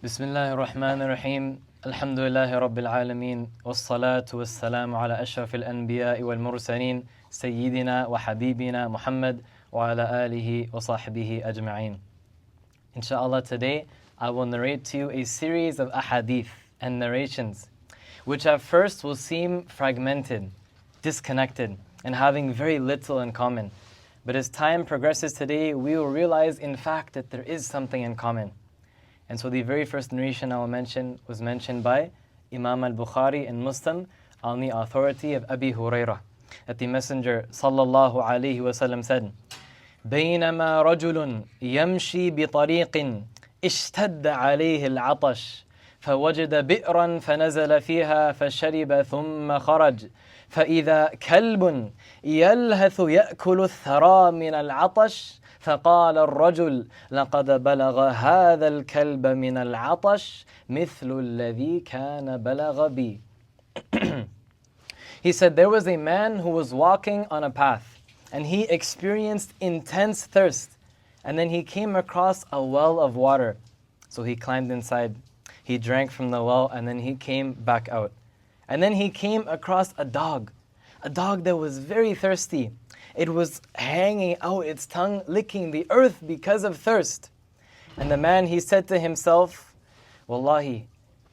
بسم الله الرحمن الرحيم الحمد لله رب العالمين والصلاة والسلام على أشرف الأنبياء والمرسلين سيدنا وحبيبنا محمد وعلى آله وصحبه أجمعين. Inshallah, today I will narrate to you a series of ahadith and narrations which at first will seem fragmented, disconnected, and having very little in common. But as time progresses today, we will realize in fact that there is something in common. And so the very first narration I will mention was mentioned by Imam al-Bukhari and Muslim on the authority of Abi Hurairah, that the Messenger sallallahu alayhi wasallam said, بينما رجل يمشي بطريق اشتد عليه العطش فوجد بئرا فنزل فيها فشرب ثم خرج فإذا كلب يلهث يأكل الثرى من العطش فقال الرجل لقد بلغ هذا الكلب من العطش مثل الذي كان بلغ بي. He said there was a man who was walking on a path and he experienced intense thirst, and then he came across a well of water. So he climbed inside, he drank from the well, and then he came back out. And then he came across a dog that was very thirsty. It was hanging out its tongue, licking the earth because of thirst. And the man, he said to himself, Wallahi,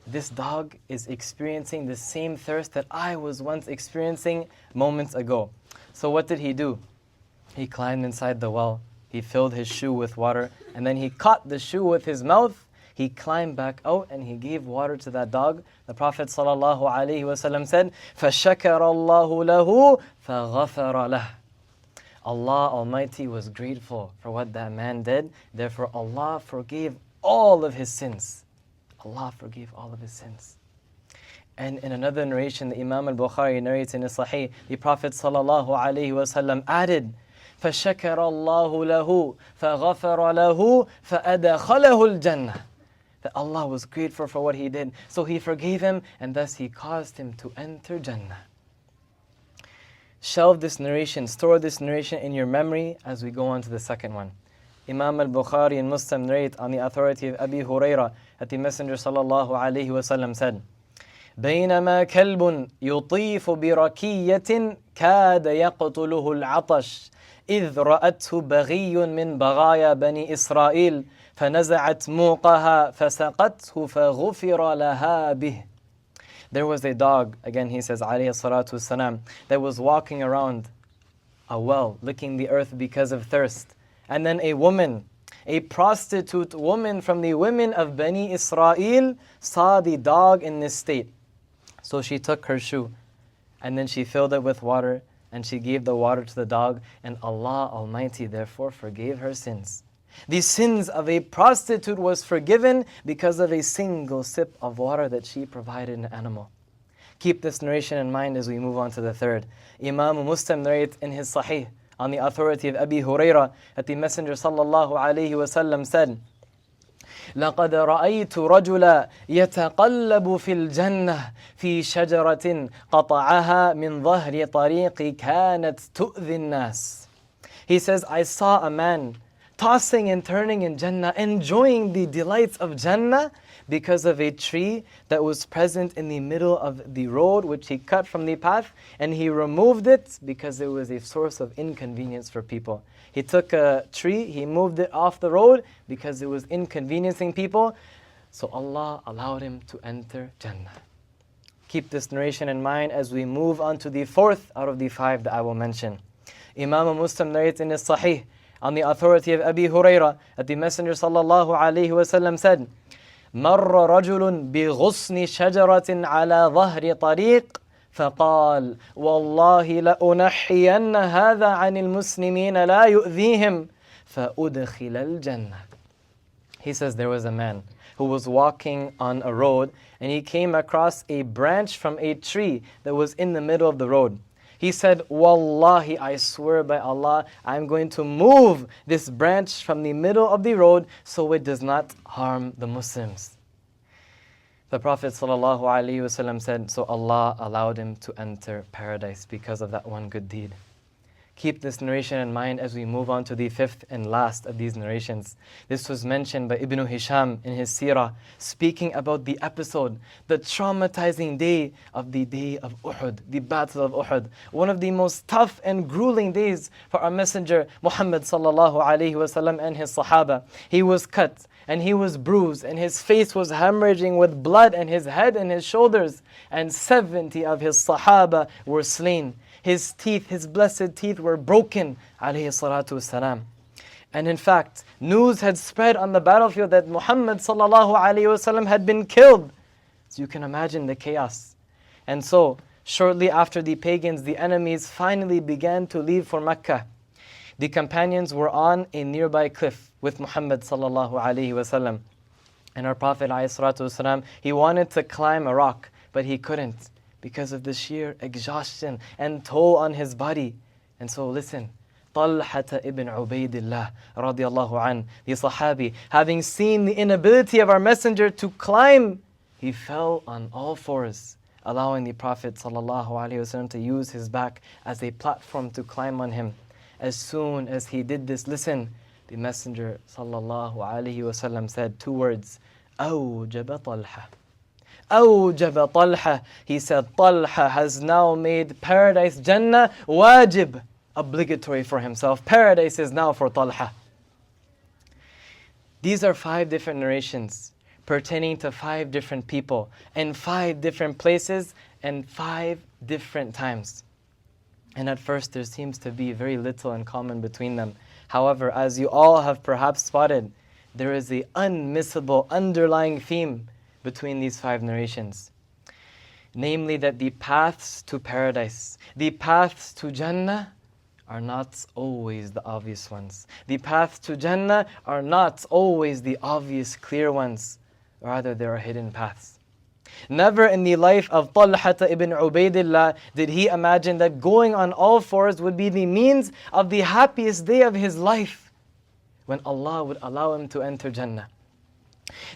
this dog is experiencing the same thirst that I was once experiencing moments ago. So what did he do? He climbed inside the well, he filled his shoe with water, and then he caught the shoe with his mouth. He climbed back out and he gave water to that dog. The Prophet ﷺ said, فَشَكَرَ اللَّهُ لَهُ فَغَفَرَ لَهُ. Allah Almighty was grateful for what that man did. Therefore Allah forgave all of his sins. Allah forgave all of his sins. And in another narration, the Imam al-Bukhari narrates in his Sahih, the Prophet ﷺ added, فَشَكَرَ اللَّهُ لَهُ فَغَفَرَ لَهُ فَأَدَخَلَهُ الْجَنَّةِ. That Allah was grateful for what he did, so he forgave him, and thus he caused him to enter Jannah. Shelve this narration, store this narration in your memory as we go on to the second one. Imam al-Bukhari and Muslim narrate on the authority of Abi Hurairah that the Messenger sallallahu alayhi wasallam said, بينما كلب يطيف بركية كاد يقتله العطش إذ رأته بغي من بغايا بني إسرائيل فنزعت موقها فسقته فغفر لها به. There was a dog, again he says alayhi salatu wasalam, that was walking around a well, licking the earth because of thirst. And then a woman, a prostitute woman from the women of Bani Israel, saw the dog in this state. So she took her shoe and then she filled it with water and she gave the water to the dog, and Allah Almighty therefore forgave her sins. The sins of a prostitute was forgiven because of a single sip of water that she provided an animal. Keep this narration in mind as we move on to the third. Imam Muslim narrates in his Sahih on the authority of Abi Hurairah that the Messenger sallallahu alayhi wasallam said, لقد رأيت رجلا يتقلب في الجنة في شجرة قطعها من ظهر طريق كانت تؤذي الناس. He says, I saw a man tossing and turning in Jannah, enjoying the delights of Jannah because of a tree that was present in the middle of the road which he cut from the path, and he removed it because it was a source of inconvenience for people. He took a tree, he moved it off the road because it was inconveniencing people, so Allah allowed him to enter Jannah. Keep this narration in mind as we move on to the fourth out of the five that I will mention. Imam Muslim narrates in his Sahih on the authority of Abi Hurairah that the Messenger sallallahu alayhi wasallam said, مر رجل بغصن شجرة على ظهر طريق فقال والله لأنحين هذا عن المسلمين لا يؤذيهم فأدخل الجنة. He says there was a man who was walking on a road and he came across a branch from a tree that was in the middle of the road. He said, Wallahi, I swear by Allah, I'm going to move this branch from the middle of the road so it does not harm the Muslims. The Prophet ﷺ said, so Allah allowed him to enter paradise because of that one good deed. Keep this narration in mind as we move on to the fifth and last of these narrations. This was mentioned by Ibn Hisham in his seerah, speaking about the episode, the traumatizing day of Uhud, the Battle of Uhud. One of the most tough and grueling days for our Messenger Muhammad sallallahu alaihi wasallam and his Sahaba. He was cut and he was bruised and his face was hemorrhaging with blood and his head and his shoulders, and 70 of his Sahaba were slain. His teeth, his blessed teeth were broken, alayhi salatu wasalam. And in fact, news had spread on the battlefield that Muhammad sallallahu alayhi wasallam had been killed. So you can imagine the chaos. And so, shortly after the pagans, the enemies finally began to leave for Mecca. The companions were on a nearby cliff with Muhammad sallallahu alayhi wasallam. And our Prophet alayhi salatu wasalam, he wanted to climb a rock, but he couldn't, because of the sheer exhaustion and toll on his body. And so listen, Talha ibn Ubaidillah radiallahu an, the Sahabi, having seen the inability of our Messenger to climb, he fell on all fours, allowing the Prophet sallallahu alaihi wasallam to use his back as a platform to climb on him. As soon as he did this, listen, the Messenger sallallahu alaihi wasallam said two words, أوجب طلحة. أوجب طلحة. He said, Talha has now made paradise, Jannah, wajib, obligatory for himself. Paradise is now for Talha. These are 5 different narrations pertaining to 5 different people in 5 different places and 5 different times. And at first there seems to be very little in common between them. However, as you all have perhaps spotted, there is an unmissable underlying theme between these 5 narrations. Namely that the paths to paradise, the paths to Jannah are not always the obvious ones. The paths to Jannah are not always the obvious clear ones. Rather, there are hidden paths. Never in the life of Talha ibn Ubaidillah did he imagine that going on all fours would be the means of the happiest day of his life, when Allah would allow him to enter Jannah.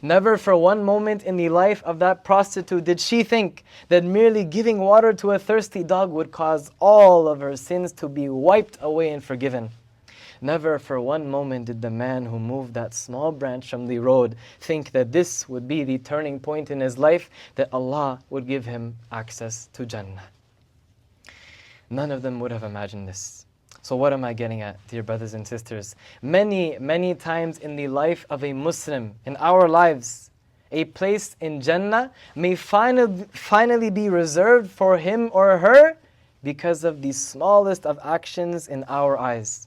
Never for one moment in the life of that prostitute did she think that merely giving water to a thirsty dog would cause all of her sins to be wiped away and forgiven. Never for one moment did the man who moved that small branch from the road think that this would be the turning point in his life, that Allah would give him access to Jannah. None of them would have imagined this. So what am I getting at, dear brothers and sisters? Many, many times in the life of a Muslim, in our lives, a place in Jannah may finally be reserved for him or her because of the smallest of actions in our eyes.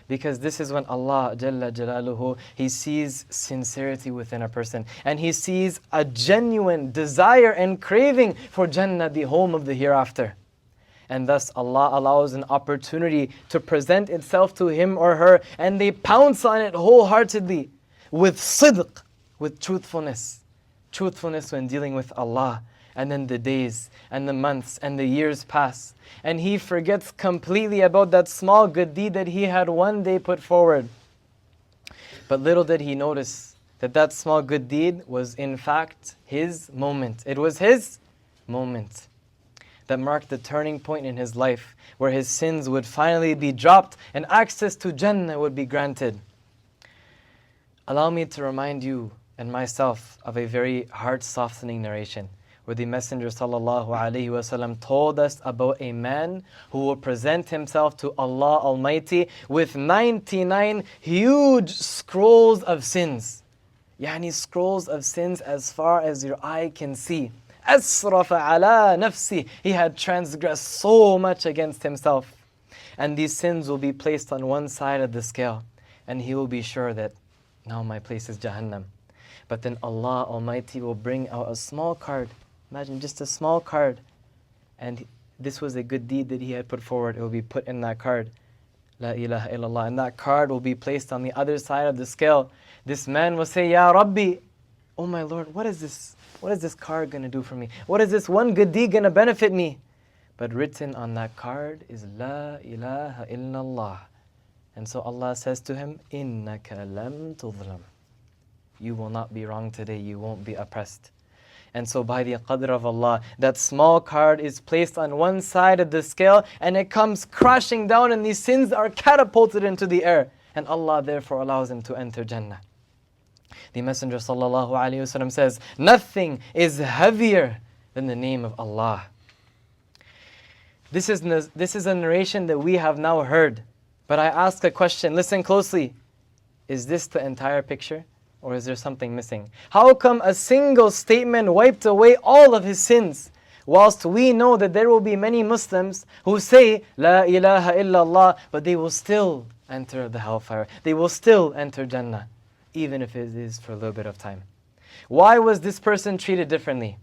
Because this is when Allah Jalla Jalaluhu, He sees sincerity within a person. And He sees a genuine desire and craving for Jannah, the home of the hereafter. And thus Allah allows an opportunity to present itself to him or her, and they pounce on it wholeheartedly with sidq, with truthfulness. Truthfulness when dealing with Allah. And then the days and the months and the years pass, and he forgets completely about that small good deed that he had one day put forward. But little did he notice that that small good deed was in fact his moment. It was his moment that marked the turning point in his life, where his sins would finally be dropped and access to Jannah would be granted. Allow me to remind you and myself of a very heart-softening narration, where the Messenger ﷺ told us about a man who will present himself to Allah Almighty with 99 huge scrolls of sins. Yani scrolls of sins as far as your eye can see. أَسْرَفَ عَلَى نَفْسِهِ. He had transgressed so much against himself. And these sins will be placed on one side of the scale, and he will be sure that now my place is Jahannam. But then Allah Almighty will bring out a small card. Imagine just a small card. And this was a good deed that he had put forward. It will be put in that card. La ilaha illallah. And that card will be placed on the other side of the scale. This man will say, Ya Rabbi, oh my Lord, what is this? What is this card going to do for me? What is this one good deed going to benefit me? But written on that card is La ilaha illallah. And so Allah says to him, Innaka lam tudlam. You will not be wrong today. You won't be oppressed. And so by the qadr of Allah, that small card is placed on one side of the scale and it comes crashing down and these sins are catapulted into the air. And Allah therefore allows him to enter Jannah. The Messenger sallallahu alaihi wasallam says, nothing is heavier than the name of Allah. This is a narration that we have now heard. But I ask a question, listen closely. Is this the entire picture? Or is there something missing? How come a single statement wiped away all of his sins? Whilst we know that there will be many Muslims who say, La ilaha illallah, but they will still enter the hellfire. They will still enter Jannah, even if it is for a little bit of time. Why was this person treated differently?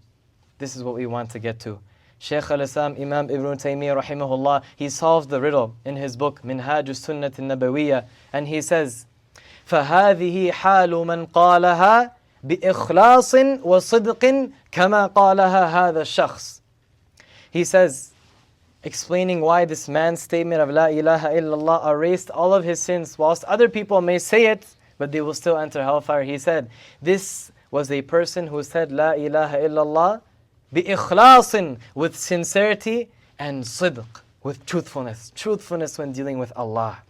This is what we want to get to. Shaykh al-Islam Imam Ibn Taymiyyah rahimahullah, he solves the riddle in his book Minhaj al-Sunnah al-Nabawiyya, and he says, فهذه حال من قالها بإخلاص وصدق كما قالها هذا الشخص. He says, explaining why this man's statement of La ilaha illallah erased all of his sins, whilst other people may say it, but they will still enter hellfire. He said, this was a person who said La ilaha illallah بإخلاص, with sincerity, and صدق, with truthfulness. Truthfulness when dealing with Allah.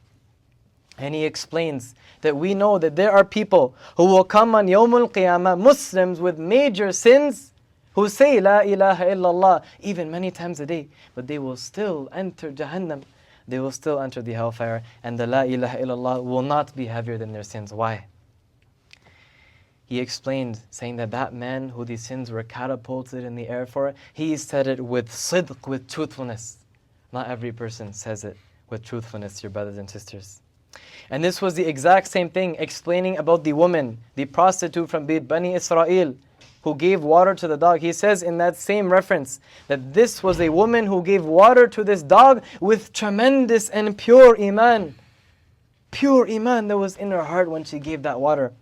And he explains that we know that there are people who will come on Yawmul Qiyamah, Muslims with major sins, who say La ilaha illallah even many times a day, but they will still enter Jahannam. They will still enter the hellfire, and the La ilaha illallah will not be heavier than their sins. Why? He explained, saying that that man who these sins were catapulted in the air for, he said it with sidq, with truthfulness. Not every person says it with truthfulness, your brothers and sisters. And this was the exact same thing explaining about the woman, the prostitute from Bani Israel, who gave water to the dog. He says in that same reference that this was a woman who gave water to this dog with tremendous and pure iman. Pure iman that was in her heart when she gave that water.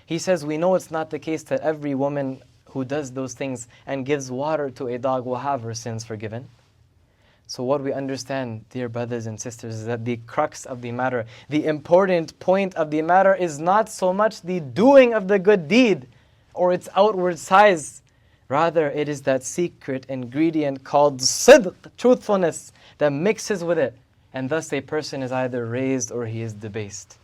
He says we know it's not the case that every woman who does those things and gives water to a dog will have her sins forgiven. So what we understand, dear brothers and sisters, is that the crux of the matter, the important point of the matter is not so much the doing of the good deed or its outward size. Rather, it is that secret ingredient called sidq, truthfulness, that mixes with it. And thus a person is either raised or he is debased.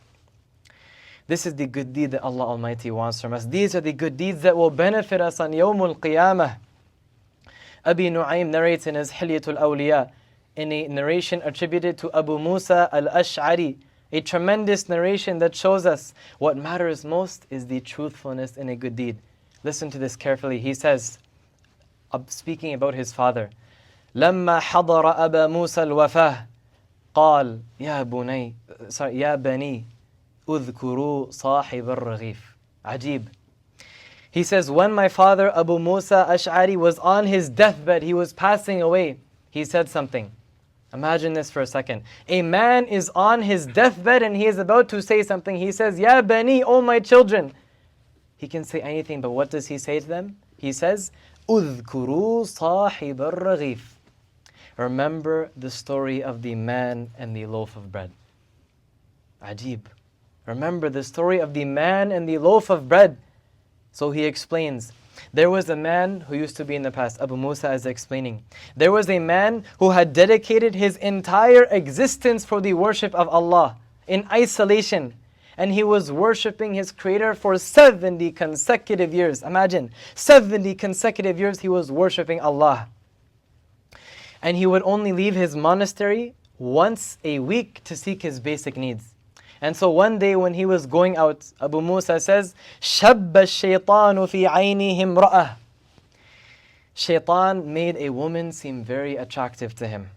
This is the good deed that Allah Almighty wants from us. These are the good deeds that will benefit us on Yawmul Qiyamah. Abi Nu'aym narrates in his Hilyatul Awliya, in a narration attributed to Abu Musa al-Ash'ari, a tremendous narration that shows us what matters most is the truthfulness in a good deed. Listen to this carefully. He says, speaking about his father, لما حضر أبا موسى الوفاة قال يا بني اذكروا صاحب الرغيف. عجيب. He says, when my father Abu Musa Ash'ari was on his deathbed, he was passing away, he said something. Imagine this for a second. A man is on his deathbed and he is about to say something. He says, Ya bani, O my children. He can say anything, but what does he say to them? He says, اذكروا صاحب الرغيف. Remember the story of the man and the loaf of bread. Ajib. Remember the story of the man and the loaf of bread. So he explains, there was a man who used to be in the past, Abu Musa is explaining. There was a man who had dedicated his entire existence for the worship of Allah in isolation. And he was worshipping his Creator for 70 consecutive years. Imagine, 70 consecutive years he was worshipping Allah. And he would only leave his monastery once a week to seek his basic needs. And so one day when he was going out, Abu Musa says, شَبَّ الشَّيْطَانُ فِي عَيْنِهِ امْرَأَةٍ. Shaitan made a woman seem very attractive to him.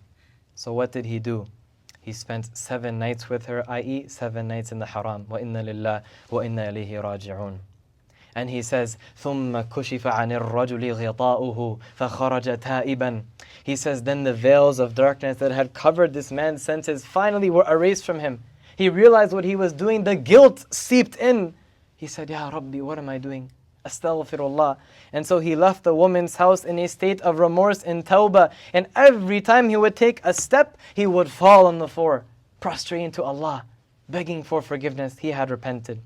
So what did he do? He spent 7 nights with her, i.e. 7 nights in the haram. وَإِنَّا لِلَّهِ وَإِنَّا إِلَيْهِ رَاجِعُونَ. And he says, ثُمَّ كُشِفَ عَنِ الرَّجُلِ غِطَاؤُهُ فَخَرَجَ تَائِبًا. He says, then the veils of darkness that had covered this man's senses finally were erased from him. He realized what he was doing, the guilt seeped in. He said, Ya Rabbi, what am I doing? Astaghfirullah. And so he left the woman's house in a state of remorse and tawbah. And every time he would take a step, he would fall on the floor, prostrating to Allah, begging for forgiveness. He had repented.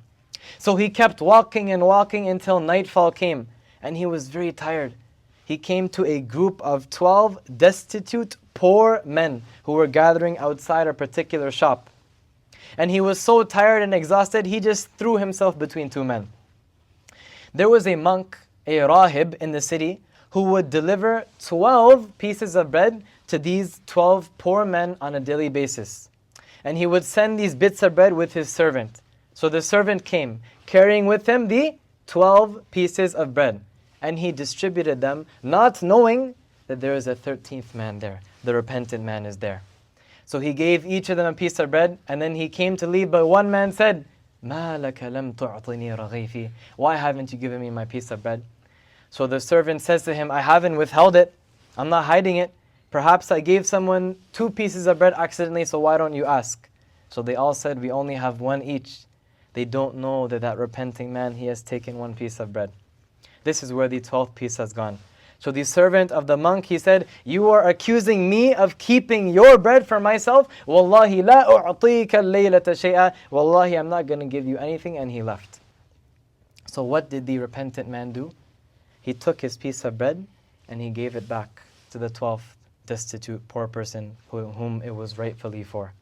So he kept walking and walking until nightfall came. and he was very tired. He came to a group of 12 destitute, poor men who were gathering outside a particular shop. And he was so tired and exhausted, he just threw himself between two men. There was a monk, a rahib in the city, who would deliver 12 pieces of bread to these 12 poor men on a daily basis. And he would send these bits of bread with his servant. So the servant came, carrying with him the 12 pieces of bread. And he distributed them, not knowing that there is a 13th man there. The repentant man is there. So he gave each of them a piece of bread, and then he came to leave, but one man said, مَا لَكَ لَمْ تُعْطِنِي رَغِيفِي? Why haven't you given me my piece of bread? So the servant says to him, I haven't withheld it. I'm not hiding it. Perhaps I gave someone 2 pieces of bread accidentally, so why don't you ask? So they all said, we only have 1 each. They don't know that that repenting man, he has taken 1 piece of bread. This is where the 12th piece has gone. So the servant of the monk, he said, you are accusing me of keeping your bread for myself. Wallahi la u'tika al-laylata shay'a. Wallahi, I'm not going to give you anything. And he left. So what did the repentant man do? He took his piece of bread and he gave it back to the 12th destitute poor person whom it was rightfully for.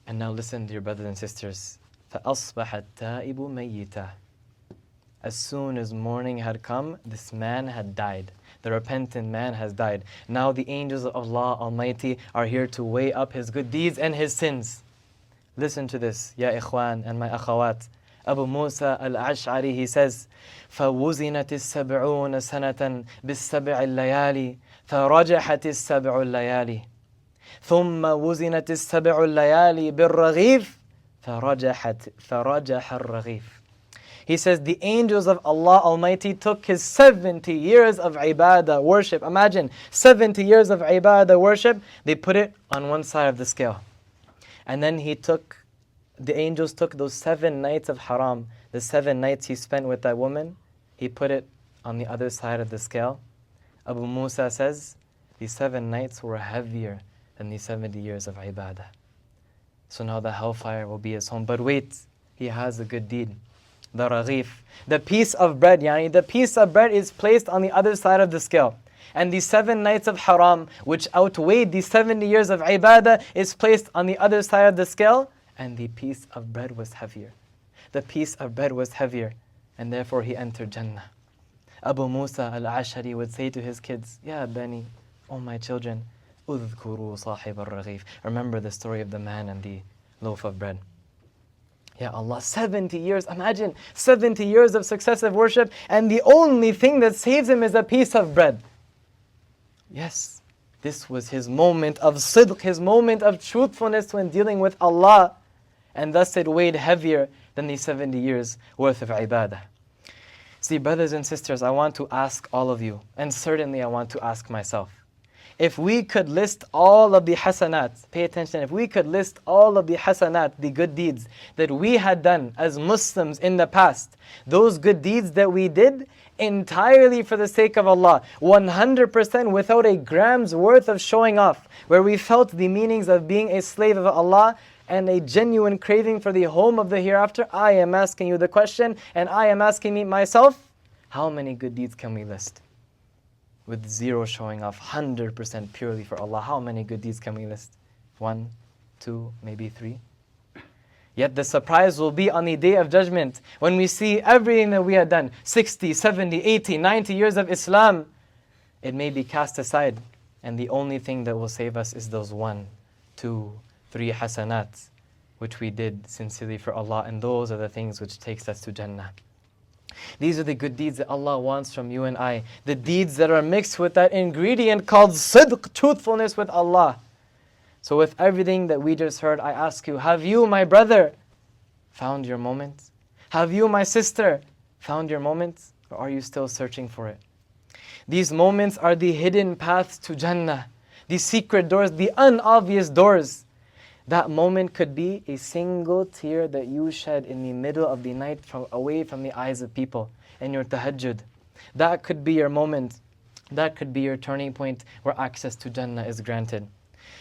And now listen, dear brothers and sisters. فَأَصْبَحَ التَّائِبُ مَيِّتًا. As soon as morning had come, this man had died. The repentant man has died. Now the angels of Allah Almighty are here to weigh up his good deeds and his sins. Listen to this, ya ikhwan and my akhawat. Abu Musa al-Ash'ari, he says, فَوُزِنَتِ السَّبْعُونَ سَنَةً بِالسَّبْعِ اللَّيَالِ فَرَجَحَتِ السَّبْعُ اللَّيَالِ ثُمَّ وُزِنَتِ السَّبْعُ اللَّيَالِ بِالرَّغِيفِ فَرَجَحَ الرَّغِيفِ. He says the angels of Allah Almighty took his 70 years of ibadah, worship. Imagine, 70 years of ibadah, worship. They put it on one side of the scale. And then the angels took those 7 nights of haram, the 7 nights he spent with that woman, he put it on the other side of the scale. Abu Musa says, these 7 nights were heavier than the 70 years of ibadah. So now the hellfire will be his home. But wait, he has a good deed. The raghif, the piece of bread, the piece of bread is placed on the other side of the scale. And the 7 nights of haram, which outweighed the 70 years of ibadah, is placed on the other side of the scale, and the piece of bread was heavier. The piece of bread was heavier, and therefore he entered Jannah. Abu Musa al-Ash'ari would say to his kids, Ya bani, O my children, udhkuru sahib al-raghif. Remember the story of the man and the loaf of bread. Ya Allah, 70 years, imagine 70 years of successive worship, and the only thing that saves him is a piece of bread. Yes, this was his moment of sidq, his moment of truthfulness when dealing with Allah, and thus it weighed heavier than the 70 years worth of ibadah. See, brothers and sisters, I want to ask all of you, and certainly I want to ask myself, if we could list all of the hasanat, pay attention, if we could list all of the hasanat, the good deeds that we had done as Muslims in the past, those good deeds that we did entirely for the sake of Allah, 100% without a gram's worth of showing off, where we felt the meanings of being a slave of Allah and a genuine craving for the home of the hereafter, I am asking you the question, and I am asking me myself, how many good deeds can we list? With 0 showing off, 100% purely for Allah. How many good deeds can we list? 1, 2, maybe 3. Yet the surprise will be on the Day of Judgment when we see everything that we had done, 60, 70, 80, 90 years of Islam, it may be cast aside. And the only thing that will save us is those 1, 2, 3 hasanats, which we did sincerely for Allah. And those are the things which takes us to Jannah. These are the good deeds that Allah wants from you and I. The deeds that are mixed with that ingredient called sidq, truthfulness with Allah. So with everything that we just heard, I ask you, have you, my brother, found your moment? Have you, my sister, found your moment? Or are you still searching for it? These moments are the hidden paths to Jannah, the secret doors, the unobvious doors. That moment could be a single tear that you shed in the middle of the night away from the eyes of people in your tahajjud. That could be your moment. That could be your turning point where access to Jannah is granted.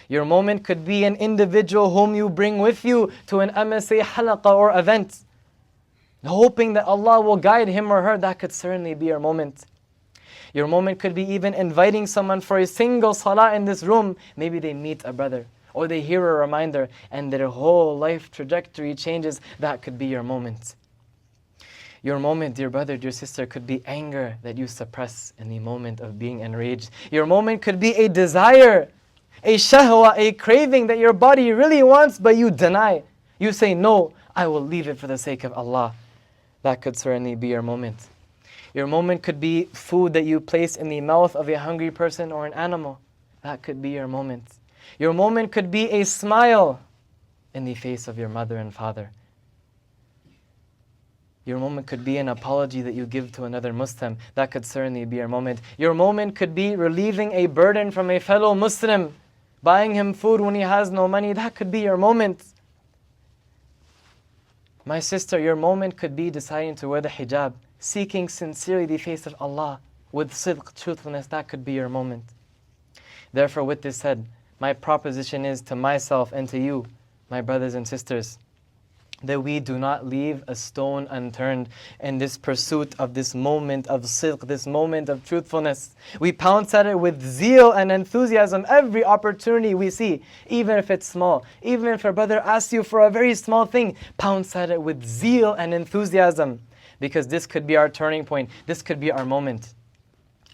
Your moment could be an individual whom you bring with you to an MSA halaqah or event. hoping that Allah will guide him or her. That could certainly be your moment. Your moment could be even inviting someone for a single salah in this room. Maybe they meet a brother, or they hear a reminder, and their whole life trajectory changes. That could be your moment. Your moment, dear brother, dear sister, could be anger that you suppress in the moment of being enraged. Your moment could be a desire, a shahwa, a craving that your body really wants, but you deny. You say, no, I will leave it for the sake of Allah. That could certainly be your moment. Your moment could be food that you place in the mouth of a hungry person or an animal. That could be your moment. Your moment could be a smile in the face of your mother and father. Your moment could be an apology that you give to another Muslim. That could certainly be your moment. Your moment could be relieving a burden from a fellow Muslim, buying him food when he has no money. That could be your moment. My sister, your moment could be deciding to wear the hijab, seeking sincerely the face of Allah with sidq, truthfulness. That could be your moment. Therefore, with this said, my proposition is to myself and to you, my brothers and sisters, that we do not leave a stone unturned in this pursuit of this moment of sidq, this moment of truthfulness. We pounce at it with zeal and enthusiasm every opportunity we see, even if it's small. Even if a brother asks you for a very small thing, pounce at it with zeal and enthusiasm, because this could be our turning point. This could be our moment.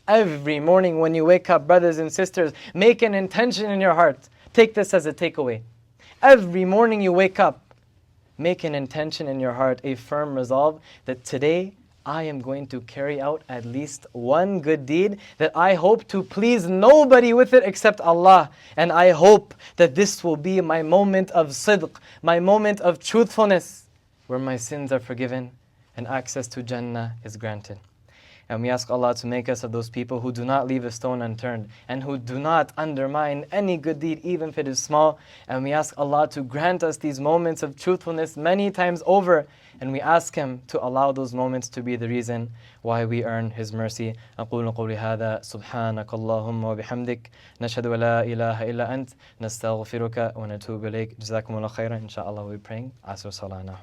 Every morning when you wake up, brothers and sisters, make an intention in your heart. Take this as a takeaway. Every morning you wake up, make an intention in your heart, a firm resolve that today I am going to carry out at least one good deed that I hope to please nobody with it except Allah. And I hope that this will be my moment of sidq, my moment of truthfulness, where my sins are forgiven and access to Jannah is granted. And we ask Allah to make us of those people who do not leave a stone unturned and who do not undermine any good deed, even if it is small. And we ask Allah to grant us these moments of truthfulness many times over. And we ask Him to allow those moments to be the reason why we earn His mercy. أقول قولي هذا سبحانك اللهم وبحمدك نشهد ولا إله إلا أنت نستغفرك ونتوب إليك جزاكم الله خيرا. Inshallah we'll be praying Asr Salah now.